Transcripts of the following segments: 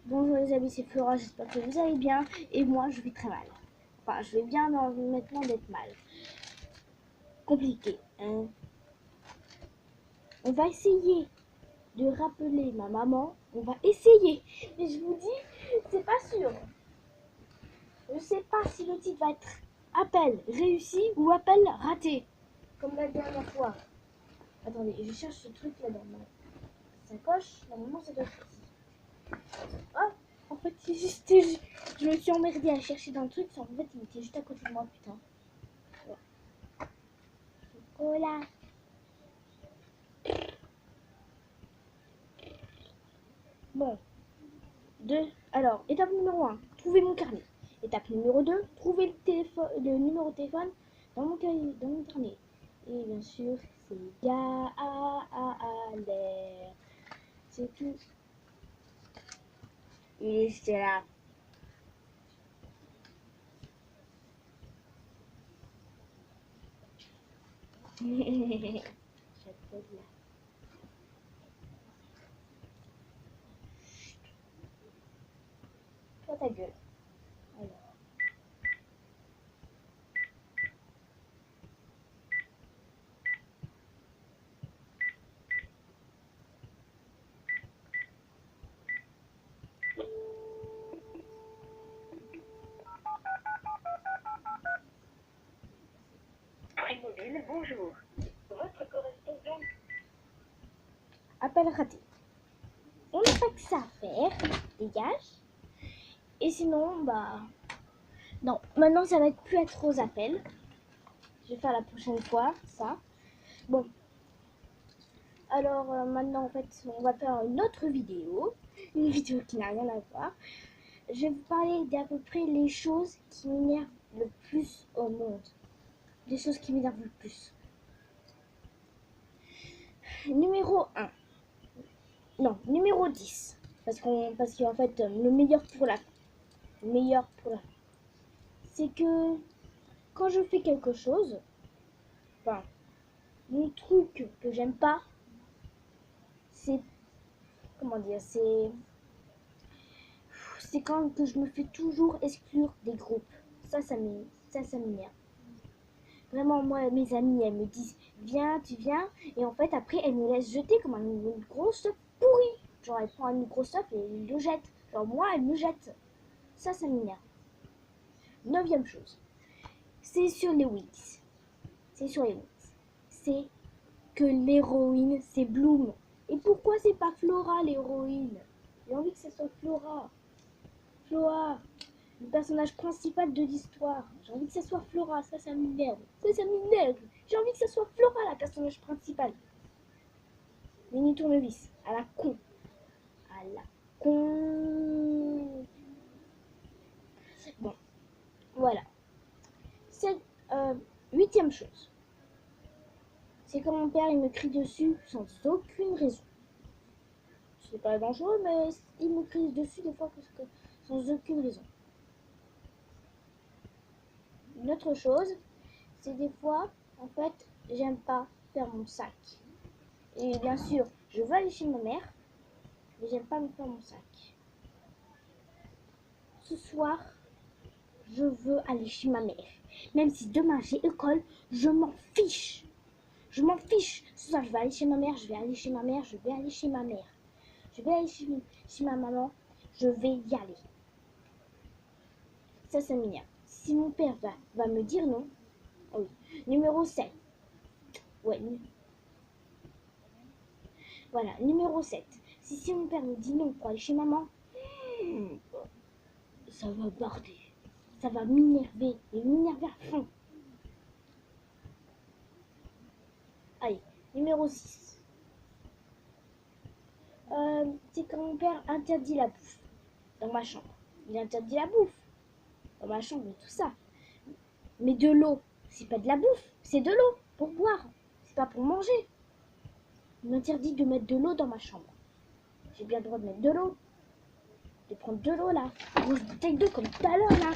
Bonjour les amis, c'est Flora, j'espère que vous allez bien et moi je vais très mal. Enfin, je vais bien mais maintenant d'être mal. Compliqué, hein. On va essayer de rappeler ma maman, on va essayer. Mais je vous dis, c'est pas sûr. Je sais pas si le titre va être appel réussi ou appel raté. Comme la dernière fois. Attendez, je cherche ce truc là dans ma sacoche. Normalement ça doit être ici. Oh, en fait, je me suis emmerdée à chercher dans le truc. En fait, il était juste à côté de moi, putain. Chocolat. Bon, alors, étape numéro 1, trouver mon carnet. Étape numéro 2, trouver le numéro de téléphone dans mon carnet. Et bien sûr, c'est l'air. C'est tout. Et c'est là. Chocolat. Toi ta gueule. Alors. Mobile, bonjour. Votre correspondant. Appel raté. On n'a pas que ça à faire. Dégage. Et sinon, bah... Non, maintenant ça va être plus être aux appels. Je vais faire la prochaine fois, ça. Bon. Alors maintenant, en fait, on va faire une autre vidéo. Une vidéo qui n'a rien à voir. Je vais vous parler d'à peu près les choses qui m'énervent le plus au monde. Les choses qui m'énervent le plus. Numéro 1. Non, numéro 10. Parce qu'en fait, le meilleur pour la fin. Le meilleur pour la fin. C'est que quand je fais quelque chose, enfin, un truc que j'aime pas, c'est... Comment dire, c'est quand que je me fais toujours exclure des groupes. Ça m'énerve. Vraiment, moi, mes amies, elles me disent, viens, tu viens. Et en fait, après, elles me laissent jeter comme une grosse pourrie. Genre, elles prennent une grosse stuff et elles le jettent. Genre, moi, elles me jettent. Ça m'énerve. Neuvième chose, c'est sur les Wix. C'est sur les Wix. C'est que l'héroïne, c'est Bloom. Et pourquoi c'est pas Flora, l'héroïne? J'ai envie que ce soit Flora. Flora, le personnage principal de l'histoire. J'ai envie que ce soit Flora, ça m'énerve. Ça m'énerve. J'ai envie que ce soit Flora, la personnage principale. Mini tournevis, à la con. À la con. Bon, voilà. C'est huitième chose. C'est quand mon père il me crie dessus sans aucune raison. C'est pas dangereux, mais il me crie dessus des fois sans aucune raison. Une autre chose, c'est des fois, en fait, j'aime pas faire mon sac. Et bien sûr, je veux aller chez ma mère, mais j'aime pas me faire mon sac. Ce soir, je veux aller chez ma mère. Même si demain j'ai école, je m'en fiche. Je m'en fiche. Ce soir, je vais aller chez ma mère, je vais aller chez ma mère, je vais aller chez ma mère. Je vais aller chez ma maman, je vais y aller. Ça m'énerve. Si mon père va me dire non, oh oui. Numéro 7. Ouais, voilà, numéro 7. Si mon père me dit non pour aller chez maman, ça va barder. Ça va m'énerver. Et m'énerver à fond. Allez, numéro 6. C'est quand mon père interdit la bouffe dans ma chambre. Il interdit la bouffe dans ma chambre et tout ça. Mais de l'eau, c'est pas de la bouffe, c'est de l'eau pour boire. C'est pas pour manger. Il m'interdit de mettre de l'eau dans ma chambre. J'ai bien le droit de mettre de l'eau. De prendre de l'eau là. Une grosse bouteille d'eau comme tout à l'heure là.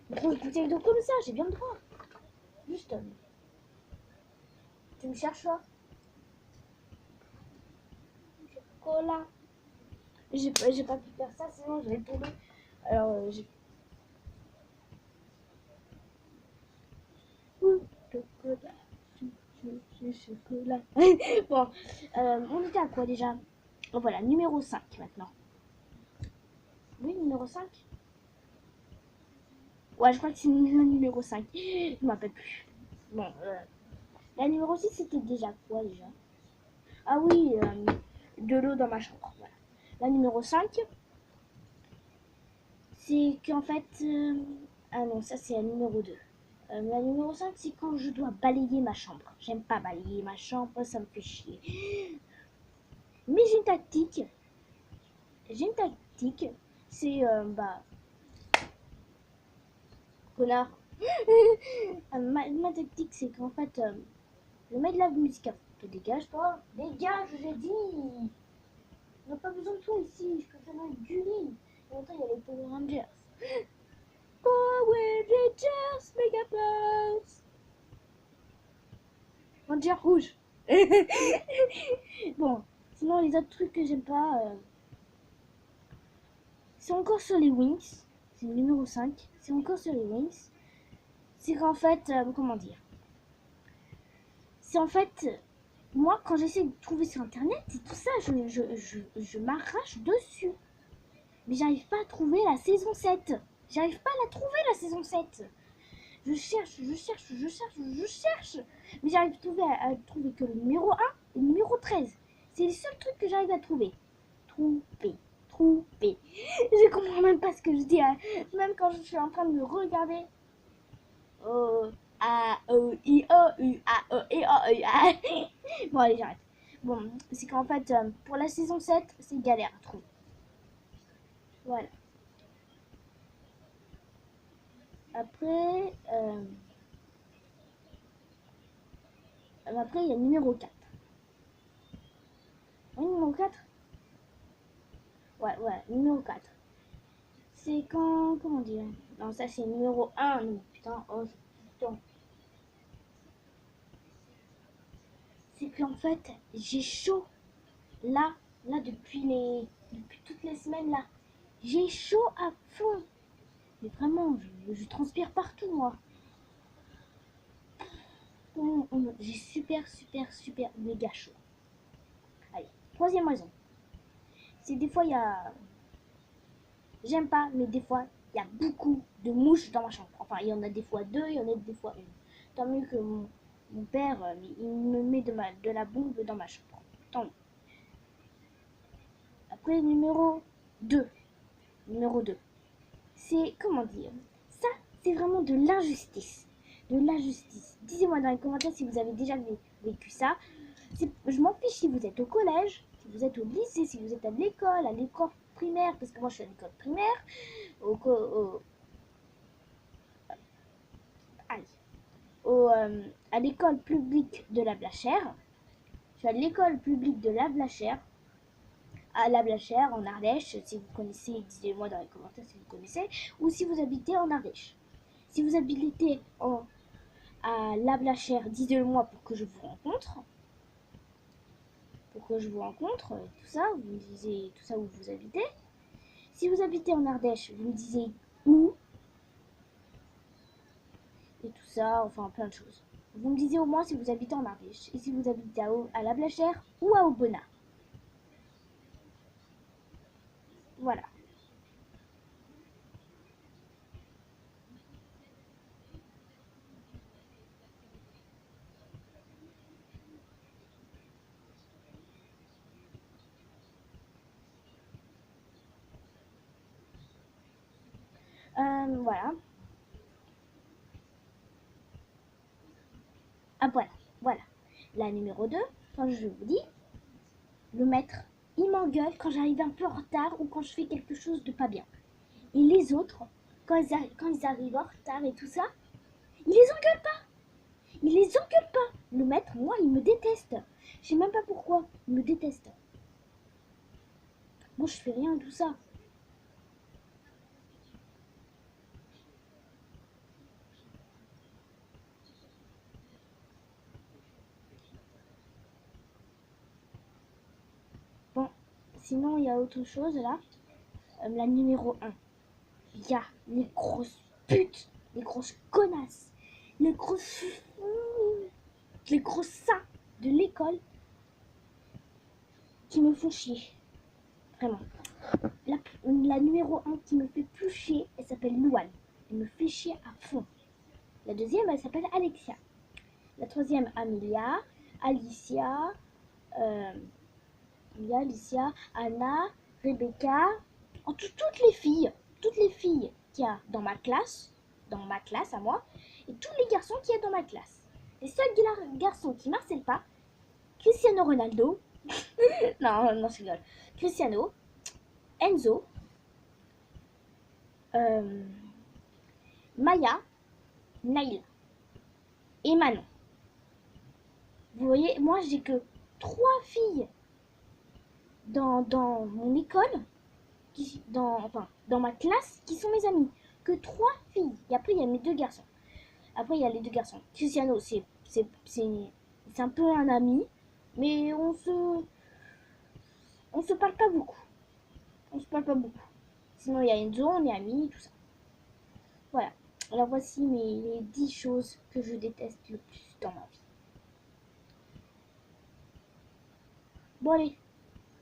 Une grosse bouteille d'eau comme ça, j'ai bien le droit. Juste, tu me cherches là. Chocolat. J'ai pas pu faire ça, sinon je vais tomber. Alors, j'ai... Chocolat, chocolat. Bon, on était à quoi déjà? Oh, voilà, numéro 5 maintenant. Oui, numéro 5. Ouais, je crois que c'est le numéro 5. Je ne m'appelle plus. Bon, la numéro 6, c'était déjà quoi déjà? Ah oui, de l'eau dans ma chambre. Voilà. La numéro 5, c'est qu'en fait... ah non, ça c'est la numéro 2. La numéro 5, c'est quand je dois balayer ma chambre. J'aime pas balayer ma chambre, ça me fait chier. Mais j'ai une tactique. J'ai une tactique. C'est, connard. Ma tactique, c'est qu'en fait, je mets de la musique à fond. Dégage-toi. Dégage, j'ai dit. On n'a pas besoin de toi ici. Je peux faire un dueling. En même temps, il y a les Power Rangers. Power Rangers, Mega Plus. Ranger rouge. Bon, sinon, les autres trucs que j'aime pas, c'est encore sur les Wings. C'est le numéro 5. C'est encore sur les Wings. C'est qu'en fait, comment dire? C'est en fait, moi, quand j'essaie de trouver sur internet et tout ça, je m'arrache dessus. Mais j'arrive pas à trouver la saison 7. J'arrive pas à la trouver, la saison 7. Je cherche. Mais j'arrive à trouver que le numéro 1 et le numéro 13. C'est les seuls trucs que j'arrive à trouver. Trouver. Je comprends même pas ce que je dis. Hein. Même quand je suis en train de me regarder. A, E, I, O, U, A, E, I, O, U, A. Bon, allez, j'arrête. Bon, c'est qu'en fait, pour la saison 7, c'est galère à trouver. Voilà. Après, il y a le numéro 4. Oui, numéro 4. Ouais, numéro 4. C'est quand... Comment dire? Non, ça, c'est numéro 1. Non, putain, oh, putain. C'est qu'en fait, j'ai chaud. Là, depuis toutes les semaines, là. J'ai chaud à fond. Mais vraiment, je transpire partout, moi. J'ai super méga chaud. Allez, troisième raison. C'est des fois, il y a... J'aime pas, mais des fois, il y a beaucoup de mouches dans ma chambre. Enfin, il y en a des fois 2, il y en a des fois 1. Tant mieux que mon père, il me met de la bombe dans ma chambre. Tant mieux. Après, deux. Numéro 2. C'est, comment dire? Ça, c'est vraiment de l'injustice. De l'injustice. Dites-moi dans les commentaires si vous avez déjà vécu ça. Je m'en fiche si vous êtes au collège, si vous êtes au lycée, si vous êtes à l'école primaire, parce que moi je suis à l'école primaire, à l'école publique de la Blachère. Je suis à l'école publique de la Blachère, à la Blachère en Ardèche. Si vous connaissez, dites-moi dans les commentaires si vous connaissez, ou si vous habitez en Ardèche. Si vous habitez à la Blachère, dites-le-moi pour que je vous rencontre. Tout ça, vous me disiez tout ça où vous habitez. Si vous habitez en Ardèche, vous me disiez où et tout ça, enfin plein de choses. Vous me disiez au moins si vous habitez en Ardèche et si vous habitez à la Blachère ou à Aubenas. Voilà. Voilà. Ah voilà. La numéro 2, quand je vous dis, le maître, il m'engueule quand j'arrive un peu en retard ou quand je fais quelque chose de pas bien. Et les autres, quand ils arrivent en retard et tout ça, il les engueule pas. Il les engueule pas. Le maître, moi, il me déteste. Je sais même pas pourquoi. Il me déteste. Moi, je fais rien de tout ça. Bon, sinon, il y a autre chose là. La numéro 1. Il y a les grosses putes, les grosses connasses, les grosses... les gros seins de l'école qui me font chier. Vraiment. La numéro 1 qui me fait plus chier, elle s'appelle Louane. Elle me fait chier à fond. La deuxième, elle s'appelle Alexia. La troisième, Amelia, Alicia, Alicia, Anna, Rebecca. En tout, toutes les filles qu'il y a dans ma classe à moi, et tous les garçons qu'il y a dans ma classe. Les seuls garçons qui m'harcèlent pas, Cristiano Ronaldo, non, je rigole. Cristiano, Enzo, Maya, Naïla et Manon. Vous voyez, moi j'ai que 3 filles dans mon école, dans ma classe, qui sont mes amies. Que 3 filles. Et après, il y a mes 2 garçons. Après, il y a les 2 garçons. Cristiano, c'est un peu un ami, mais on se parle pas beaucoup. Sinon, il y a Enzo, on est amis, tout ça. Voilà. Alors voici les 10 choses que je déteste le plus dans ma vie. Bon allez.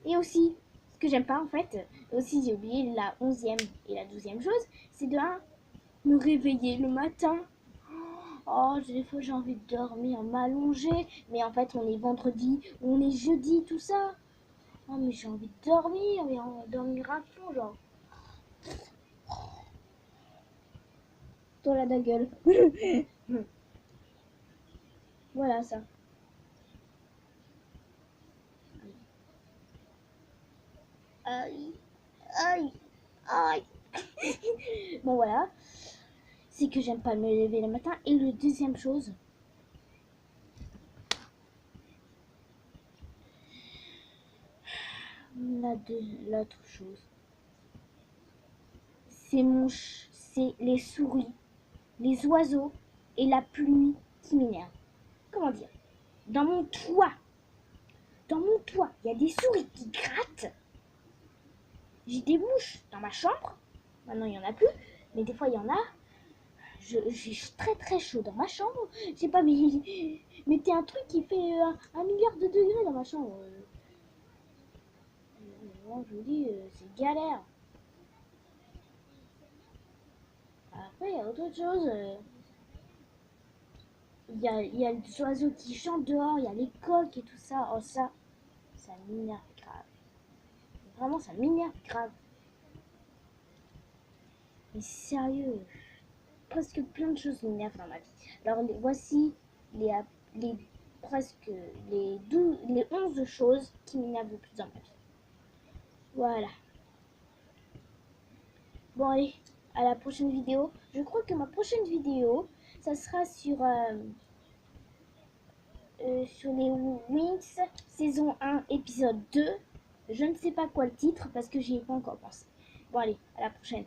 Et aussi, ce que j'aime pas en fait, aussi j'ai oublié la 11e et la 12e chose, c'est de me réveiller le matin. Oh, des fois j'ai envie de dormir, m'allonger, mais en fait on est vendredi, on est jeudi, tout ça. Oh mais j'ai envie de dormir, mais on va dormir à fond, genre. Toi la gueule. Voilà ça. Aïe, aïe, aïe. Bon voilà, c'est que j'aime pas me lever le matin. Et la deuxième chose, l'autre chose, c'est les souris, les oiseaux et la pluie qui m'énervent. Comment dire? Dans mon toit, il y a des souris qui grattent. J'ai des mouches dans ma chambre. Maintenant, il n'y en a plus, mais des fois, il y en a. J'ai très très chaud dans ma chambre. Je sais pas, mais mettez un truc qui fait 1 milliard de degrés dans ma chambre. Je vous dis, c'est galère. Après, il y a autre chose. Il y a les oiseaux qui chantent dehors, il y a les coqs et tout ça. Oh, ça m'énerve grave. Vraiment, ça m'énerve grave. Mais sérieux, presque plein de choses m'énervent dans ma vie. Alors, voici les presque les 11 choses qui m'énervent le plus dans ma vie. Voilà. Bon, allez, à la prochaine vidéo. Je crois que ma prochaine vidéo, ça sera sur les Wings, saison 1, épisode 2. Je ne sais pas quoi le titre parce que j'y ai pas encore pensé. Bon, allez, à la prochaine.